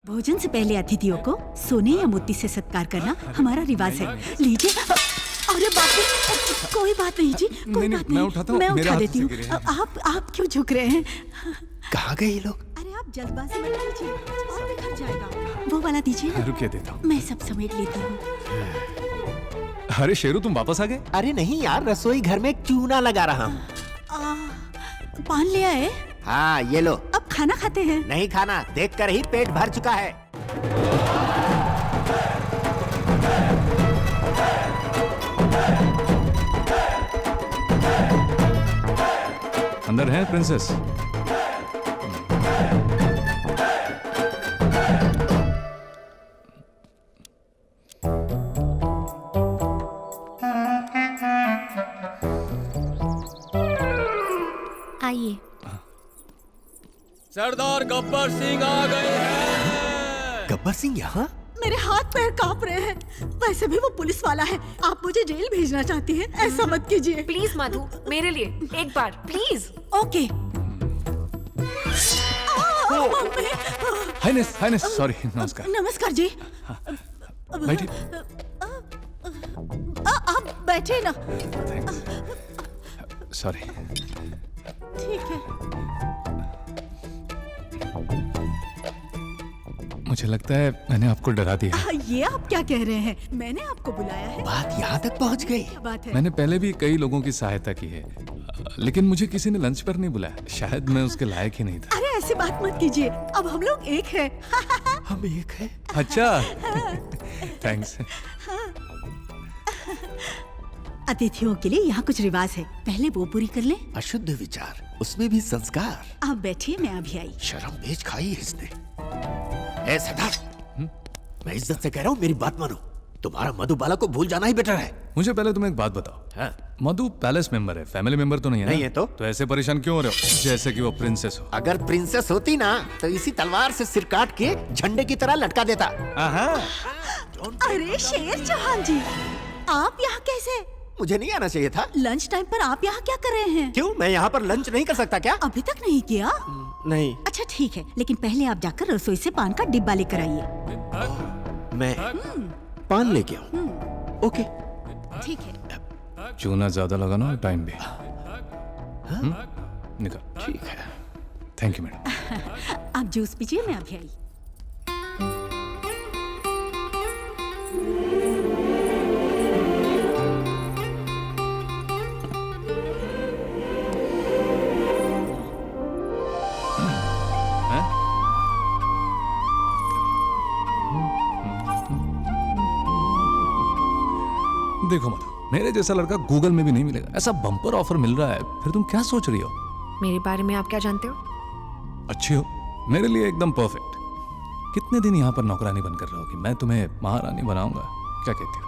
भोजन से पहले अतिथियों को सोने या मोती से सत्कार करना हमारा रिवाज है। लीजिए। अरे बाप रे, कोई बात नहीं जी, कोई बात नहीं, मैं उठा देती हूँ। आप क्यों झुक रहे हैं? कहाँ गए ये लोग? अरे आप जल्दबाजी मत कीजिए, और बिखर जाएगा। वो वाला दीजिए ना। रुकिए देता हूँ। मैं सब समेट लेती हूँ। अरे शेरू, तुम वापस आ गए? अरे नहीं यार, रसोई घर में चूना लगा रहा हूँ। पान ले आए? हाँ ये लो। अब खाना खाते हैं? नहीं खाना, देखकर ही पेट भर चुका है। अंदर है प्रिंसेस? आइए। सरदार गब्बर सिंह आ गए हैं। गब्बर सिंह यहाँ? मेरे हाथ पैर कांप रहे हैं। वैसे भी वो पुलिस वाला है। आप मुझे जेल भेजना चाहती हैं? ऐसा मत कीजिए। प्लीज मधु, मेरे लिए एक बार प्लीज। ओके। Highness, sorry. नमस्कार। नमस्कार जी। बैठिए। आप बैठे ना। सॉरी। ठीक है। मुझे लगता है मैंने आपको डरा दिया। ये आप क्या कह रहे हैं? मैंने आपको बुलाया है। बात यहाँ तक पहुँच गई। क्या बात है? मैंने पहले भी कई लोगों की सहायता की है, लेकिन मुझे किसी ने लंच पर नहीं बुलाया। शायद मैं उसके लायक ही नहीं था। अरे ऐसी बात मत कीजिए, अब हम लोग एक हैं। हम एक हैं? अच्छा। थैंक्स। अतिथियों के लिए यहाँ कुछ रिवाज है, पहले वो पूरी कर लें। अशुद्ध विचार, उसमें भी संस्कार। आप बैठिए, मैं अभी आई। शर्म बेच खाई है इसने। ए सरदार, मैं इज्जत से कह रहा हूँ, मेरी बात मानो। तुम्हारा मधुबाला को भूल जाना ही बेटर है। मुझे पहले तुम एक बात बताओ। हाँ? मधु पैलेस मेंबर है, फैमिली मेंबर तो नहीं है ना? नहीं है तो ऐसे परेशान क्यों हो रहे हो जैसे कि वो प्रिंसेस हो? अगर प्रिंसेस होती ना तो इसी तलवार से सिर काट के झंडे की तरह लटका देता। अरे शेर चौहान जी, आप यहाँ कैसे? मुझे नहीं आना चाहिए था। लंच टाइम पर आप यहाँ क्या कर रहे हैं? क्यों, मैं यहाँ पर लंच नहीं कर सकता क्या? अभी तक नहीं किया? नहीं। अच्छा ठीक है, लेकिन पहले आप जाकर रसोई से पान का डिब्बा लेकर आइए। मैं पान लेके आऊँ? ओके। ठीक है। चूना ज्यादा लगा ना, टाइम भी। निकल। ठीक है। Thank you madam. आप जूस पीजिए, मैं अभी आई। देखो मधु, मेरे जैसा लड़का गूगल में भी नहीं मिलेगा। ऐसा बम्पर ऑफर मिल रहा है, फिर तुम क्या सोच रही हो? मेरे बारे में आप क्या जानते हो? अच्छी हो, मेरे लिए एकदम परफेक्ट। कितने दिन यहाँ पर नौकरानी बनकर रहोगी? मैं तुम्हें महारानी बनाऊंगा। क्या कहती हो?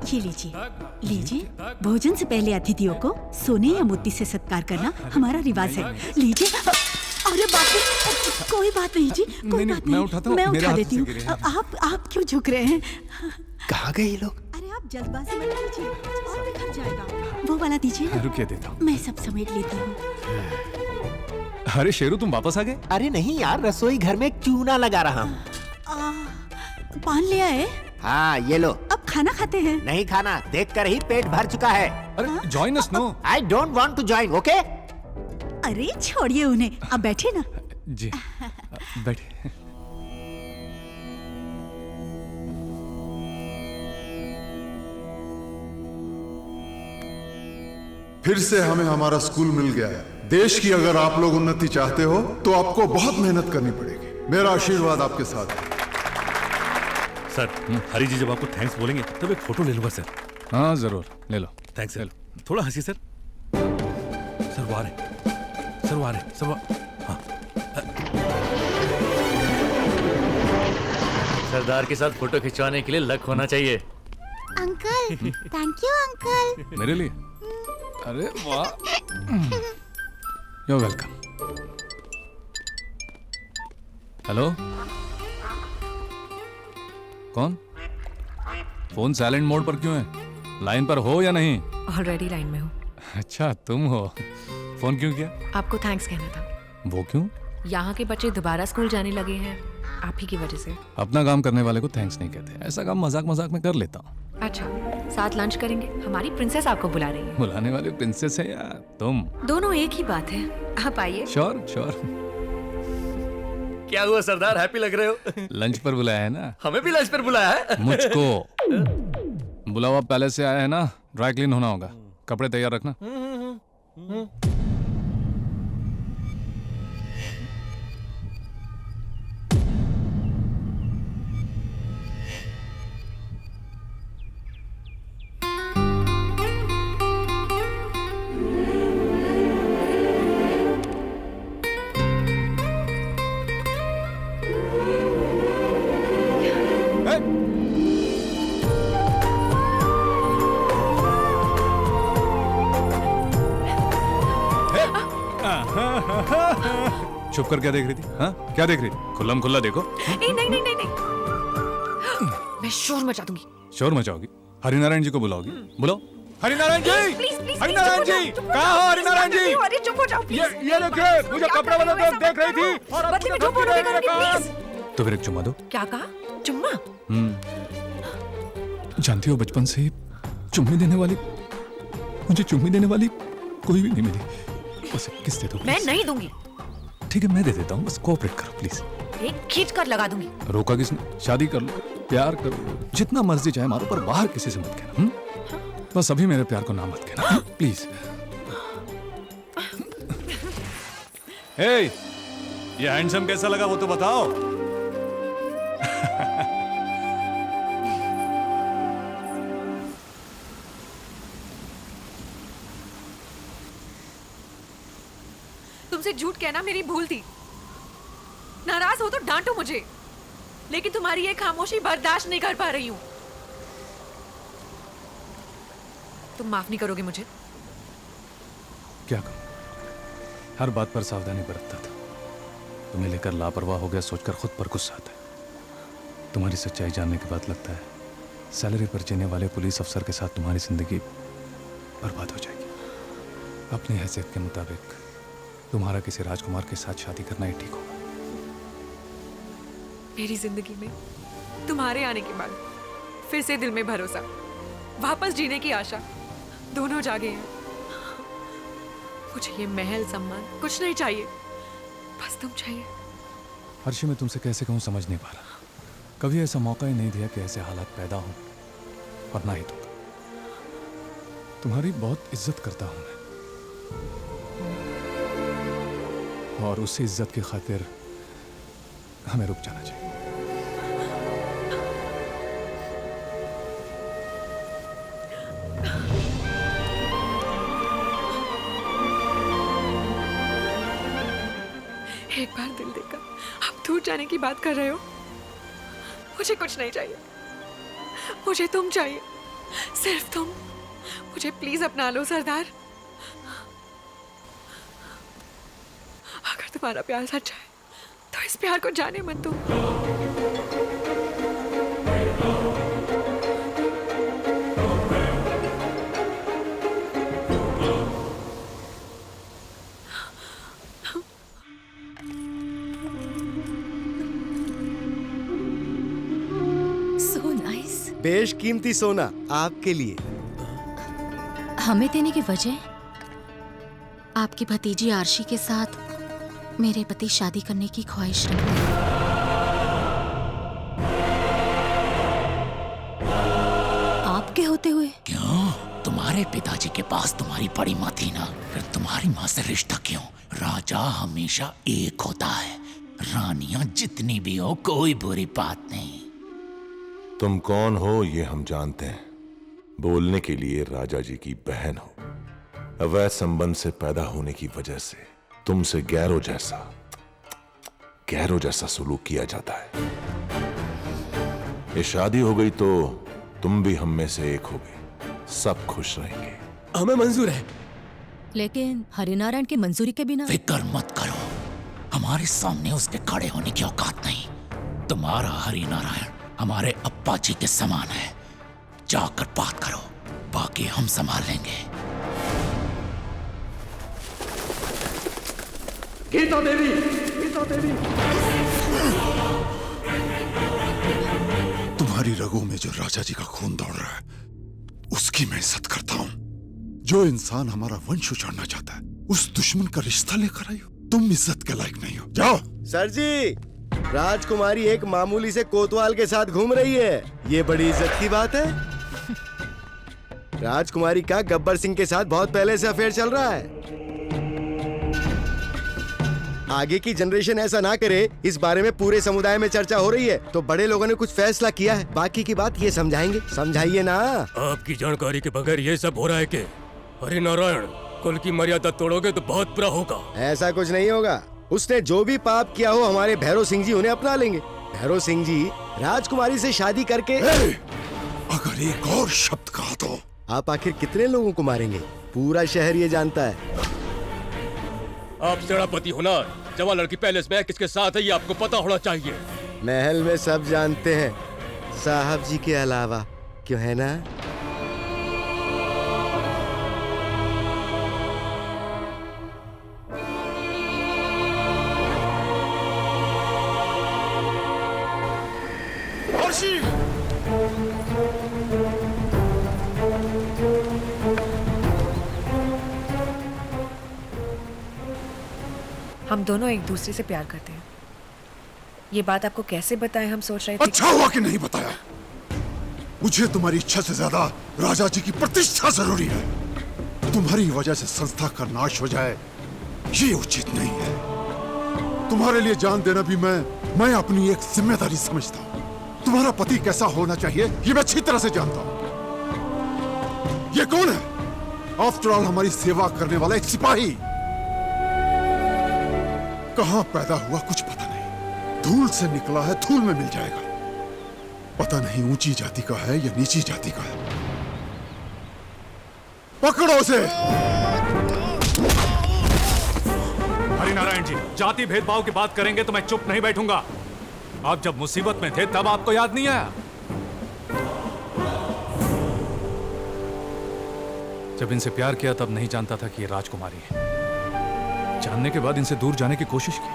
ये लीजिए। भोजन से पहले अतिथियों को सोने या मोती से सत्कार करना हमारा रिवाज है। लीजिए। अरे बाप रे, कोई बात नहीं जी, कोई बात नहीं, मैं उठा देती हूँ। आप क्यों झुक रहे हैं? कहाँ गए ये लोग? अरे आप जल्दबाजी मत कीजिए, और बिखर जाएगा। वो वाला दीजिए ना। रुकिए देता हूँ। मैं सब समेट लेती हूँ। अरे शेरू, तुम वापस आ गए? अरे नहीं यार, रसोई घर में चूना लगा रहा हूँ। पान ले आए? हाँ ये लो। अब खाना खाते हैं? नहीं खाना, देखकर ही पेट भर चुका है। अरे join us. No, I don't want to join. Okay. अरे छोड़िए उन्हें, अब बैठे ना। जी बैठिए। फिर से हमें हमारा स्कूल मिल गया है। देश की अगर आप लोग उन्नति चाहते हो तो आपको बहुत मेहनत करनी पड़ेगी। मेरा आशीर्वाद आपके साथ है। सर, हरी जी जब आपको थैंक्स बोलेंगे तब एक फोटो ले लूंगा सर। हाँ जरूर, ले लो। Thanks sir. थोड़ा हंसी सर। सर वो आ रहे, सर वो आ रहे, सर वो। हाँ। सरदार के साथ फोटो खिंचवाने के लिए लक होना चाहिए। Uncle, thank you uncle. मेरे लिए? अरे वाह। You welcome. हेलो, कौन? फोन साइलेंट मोड पर क्यों है? लाइन पर हो या नहीं? ऑलरेडी लाइन में हूँ। अच्छा तुम हो। फोन क्यों किया? आपको थैंक्स कहना था। वो क्यों? यहाँ के बच्चे दोबारा स्कूल जाने लगे हैं आप ही की वजह से। अपना काम करने वाले को थैंक्स नहीं कहते। ऐसा काम मजाक मजाक में कर लेता हूँ। अच्छा, साथ लंच करेंगे? हमारी प्रिंसेस आपको बुला रही है। बुलाने वाली प्रिंसेस है यार तुम। दोनों एक ही बात है, आप आइए। Sure sure. क्या हुआ सरदार, हैप्पी लग रहे हो? लंच पर बुलाया है ना? हमें भी लंच पर बुलाया है? मुझको बुलावा पैलेस से आया है ना, ड्राई क्लीन होना होगा, कपड़े तैयार रखना। चुप कर क्या देख रही थी? हाँ क्या देख रही थी? खुल्लम खुल्ला देखो। नहीं नहीं नहीं नहीं नहीं, मैं शोर मचा दूंगी। शोर मचाओगी? हरिनारायण जी को बुलाओगी? बुलाओ। हरिनारायण जी! प्लीज प्लीज हरिनारायण जी! कहाँ हो हरिनारायण जी? अरे चुप हो जाओ प्लीज। ये देखिए, मुझे कपड़े बदलते हुए देख रही थी और अब बदले में मुझे जो बोलोगे धमकी दे करूंगी, रही है। प्लीज। तो फिर एक चुम्मा दो। क्या कहा? चुम्मा? जानती हो बचपन से चुम्मी देने वाली, मुझे चुम्मी देने वाली कोई भी नहीं मिली। बस एक किस दे दो मैं please। नहीं दूंगी। ठीक है मैं दे देता हूँ, बस कोऑपरेट करो प्लीज। एक खींच कर लगा दूंगी। रोका किसने? शादी कर लो, प्यार करो, जितना मर्जी चाहे मारो, पर बाहर किसी से मत कहना। बस अभी मेरे प्यार को ना मत कहना प्लीज। हे, ये हैंडसम कैसा लगा वो तो बताओ। तुमसे झूठ कहना मेरी भूल थी। नाराज हो तो डांटो मुझे, लेकिन तुम्हारी ये खामोशी बर्दाश्त नहीं कर पा रही हूं। तुम माफ नहीं करोगे मुझे? क्या करूं? हर बात पर सावधानी बरतता था, तुम्हें लेकर लापरवाह हो गया सोचकर खुद पर गुस्सा आता है। तुम्हारी सच्चाई जानने के बाद लगता है सैलरी पर जीने वाले पुलिस अफसर के साथ तुम्हारी जिंदगी बर्बाद हो जाएगी। अपनी हैसियत के मुताबिक तुम्हारा किसी राजकुमार के साथ शादी करना ही ठीक होगा। मेरी जिंदगी में तुम्हारे आने के बाद फिर से दिल में भरोसा, वापस जीने की आशा, दोनों जागे हैं। मुझे ये महल सम्मान कुछ नहीं चाहिए, बस तुम चाहिए। हर्षी मैं तुमसे कैसे कहूँ समझ नहीं पा रहा। कभी ऐसा मौका ही नहीं दिया कि ऐसे हालात पैदा हो, और ना ही दूंगा। तुम्हारी बहुत इज्जत करता हूं मैं, और उस इज्जत की खातिर हमें रुक जाना चाहिए। एक बार दिल देकर आप दूर जाने की बात कर रहे हो। मुझे कुछ नहीं चाहिए, मुझे तुम चाहिए, सिर्फ तुम। मुझे प्लीज अपना लो सरदार। अगर तुम्हारा प्यार सच्चा है तो इस प्यार को जाने मत दो। So nice. बेशकीमती सोना आपके लिए। हमें देने की वजह आपकी भतीजी आरशी के साथ मेरे पति शादी करने की ख्वाहिश रखते हैं। आपके होते हुए क्यों? तुम्हारे पिताजी के पास तुम्हारी बड़ी माँ थी ना, फिर तुम्हारी माँ से रिश्ता क्यों? राजा हमेशा एक होता है, रानियां जितनी भी हो कोई बुरी बात नहीं। तुम कौन हो ये हम जानते हैं। बोलने के लिए राजा जी की बहन हो, अवैध संबंध से पैदा होने की वजह से तुमसे गैरों जैसा सलूक किया जाता है। ये शादी हो गई तो तुम भी हम में से एक हो गए, सब खुश रहेंगे। हमें मंजूर है, लेकिन हरिनारायण की मंजूरी के बिना। फिक्र मत करो, हमारे सामने उसके खड़े होने की औकात नहीं। तुम्हारा हरिनारायण हमारे अप्पा जी के समान है, जाकर बात करो, बाकी हम संभाल लेंगे। गीता देवी, गीता देवी। तुम्हारी रगों में जो राजा जी का खून दौड़ रहा है, उसकी मैं इज्जत करता हूँ। जो इंसान हमारा वंश उजाड़ना चाहता है, उस दुश्मन का रिश्ता लेकर आई हो। तुम इज्जत के लायक नहीं हो, जाओ। सर जी, राजकुमारी एक मामूली से कोतवाल के साथ घूम रही है, ये बड़ी इज्जत की बात है। राजकुमारी का गब्बर सिंह के साथ बहुत पहले से अफेयर चल रहा है। आगे की जनरेशन ऐसा ना करे, इस बारे में पूरे समुदाय में चर्चा हो रही है, तो बड़े लोगों ने कुछ फैसला किया है। बाकी की बात ये समझाएंगे, समझाइए ना। आपकी जानकारी के बगैर ये सब हो रहा है कि? हरि नारायण, कुल की मर्यादा तोड़ोगे तो बहुत बुरा होगा। ऐसा कुछ नहीं होगा। उसने जो भी पाप किया हो, हमारे भैरव सिंह जी उन्हें अपना लेंगे। भैरव सिंह जी राजकुमारी से शादी करके अगर एक और शब्द कहा तो आप आखिर कितने लोगों को मारेंगे? पूरा शहर ये जानता है। आप सेनापति होना, जवान लड़की पैलेस में किसके साथ है ये आपको पता होना चाहिए। महल में सब जानते हैं, साहब जी के अलावा, क्यों है ना? हम दोनों एक दूसरे से प्यार करते हैं। ये बात आपको कैसे बताएं, हम सोच रहे थे। अच्छा हुआ कि नहीं बताया। मुझे तुम्हारी इच्छा से ज्यादा राजा जी की प्रतिष्ठा जरूरी है। तुम्हारी वजह से संस्था का नाश हो जाए, ये उचित नहीं है। तुम्हारे लिए जान देना भी मैं अपनी एक जिम्मेदारी समझता हूँ। तुम्हारा पति कैसा होना चाहिए, ये मैं अच्छी तरह से जानता हूँ। ये कौन है? आफ्टर ऑल हमारी सेवा करने वाला एक सिपाही। कहां पैदा हुआ कुछ पता नहीं, धूल से निकला है, धूल में मिल जाएगा। पता नहीं ऊंची जाति का है या नीची जाति का है। पकड़ो उसे। हरिनारायण जी, जाति भेदभाव की बात करेंगे तो मैं चुप नहीं बैठूंगा। आप जब मुसीबत में थे तब आपको याद नहीं आया? जब इनसे प्यार किया तब नहीं जानता था कि ये राजकुमारी है। जानने के बाद इनसे दूर जाने की कोशिश की,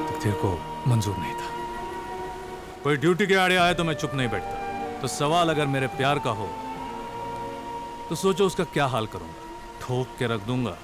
तकदीर को मंजूर नहीं था। कोई ड्यूटी के आड़े आए तो मैं चुप नहीं बैठता। तो सवाल अगर मेरे प्यार का हो तो सोचो उसका क्या हाल करूंगा। ठोक के रख दूंगा।